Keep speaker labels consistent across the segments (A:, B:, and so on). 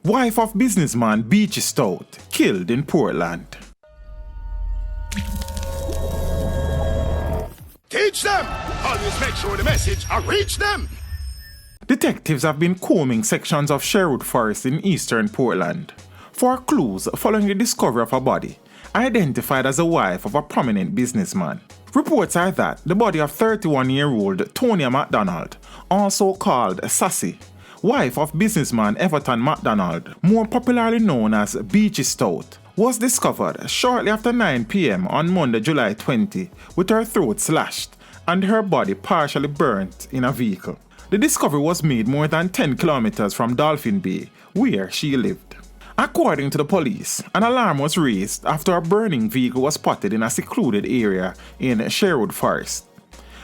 A: Wife of businessman Beachy Stout killed in Portland.
B: Teach them! Always make sure the message reach them!
A: Detectives have been combing sections of Sherwood Forest in eastern Portland for clues following the discovery of a body identified as the wife of a prominent businessman. Reports are that the body of 31-year-old Tonia McDonald, also called Sassy, wife of businessman Everton McDonald, more popularly known as Beachy Stout, was discovered shortly after 9 p.m. on Monday, July 20, with her throat slashed and her body partially burnt in a vehicle. The discovery was made more than 10 kilometers from Dolphin Bay, where she lived. According to the police, an alarm was raised after a burning vehicle was spotted in a secluded area in Sherwood Forest.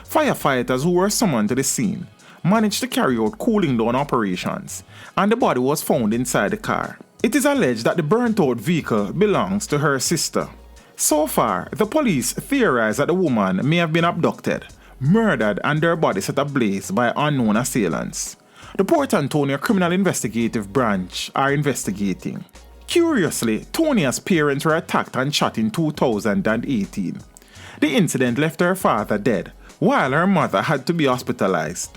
A: Firefighters who were summoned to the scene managed to carry out cooling down operations, and the body was found inside the car. It is alleged that the burnt-out vehicle belongs to her sister. So far, the police theorize that the woman may have been abducted, murdered, and her body set ablaze by unknown assailants. The Port and Tonia Criminal Investigative Branch are investigating. Curiously, Tonia's parents were attacked and shot in 2018. The incident left her father dead, while her mother had to be hospitalized.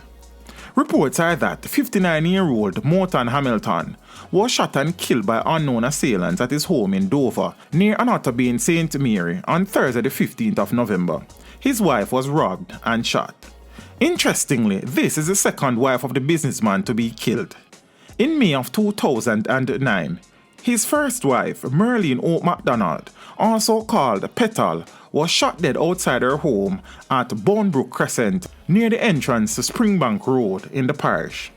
A: Reports are that 59-year-old Morton Hamilton was shot and killed by unknown assailants at his home in Dover, near Another in St. Mary, on Thursday the 15th of November. His wife was robbed and shot. Interestingly, this is the second wife of the businessman to be killed. In May of 2009, his first wife, Merlene O. McDonald, also called Petal, was shot dead outside her home at Bonebrook Crescent, near the entrance to Springbank Road in the parish.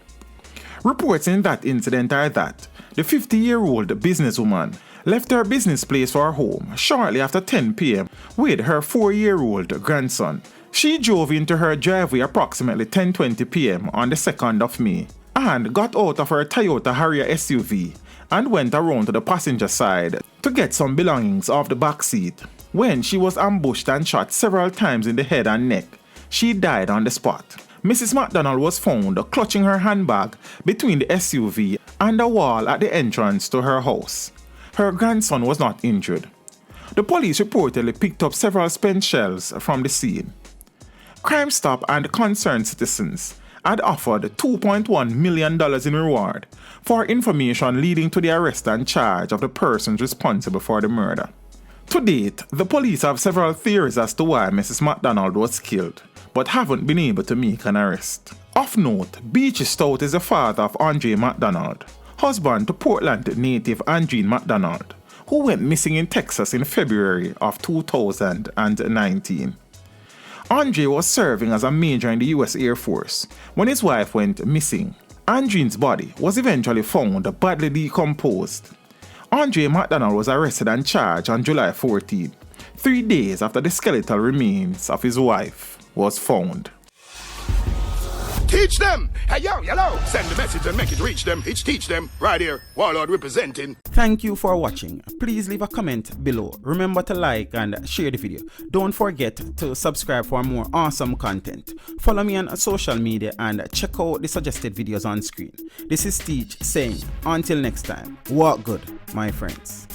A: Reports in that incident are that the 50-year-old businesswoman left her business place for her home shortly after 10 p.m. with her 4-year-old grandson. She drove into her driveway approximately 10:20 p.m. on the 2nd of May and got out of her Toyota Harrier SUV and went around to the passenger side to get some belongings off the back seat. When she was ambushed and shot several times in the head and neck, she died on the spot. Mrs. McDonald was found clutching her handbag between the SUV and a wall at the entrance to her house. Her grandson was not injured. The police reportedly picked up several spent shells from the scene. Crime Stop and concerned citizens had offered $2.1 million in reward for information leading to the arrest and charge of the persons responsible for the murder. To date, the police have several theories as to why Mrs. McDonald was killed, but haven't been able to make an arrest. Of note, Beachy Stout is the father of Andre McDonald, husband to Portland native Andreen McDonald, who went missing in Texas in February of 2019. Andre was serving as a major in the US Air Force when his wife went missing. Andreen's body was eventually found badly decomposed. Andre McDonald was arrested and charged on July 14, 3 days after the skeletal remains of his wife was found.
B: Teach them! Hey, yo, hello! Send the message and make it reach them. It's teach them. Right here, Warlord representing.
C: Thank you for watching. Please leave a comment below. Remember to like and share the video. Don't forget to subscribe for more awesome content. Follow me on social media and check out the suggested videos on screen. This is Teach saying, until next time, walk good, my friends.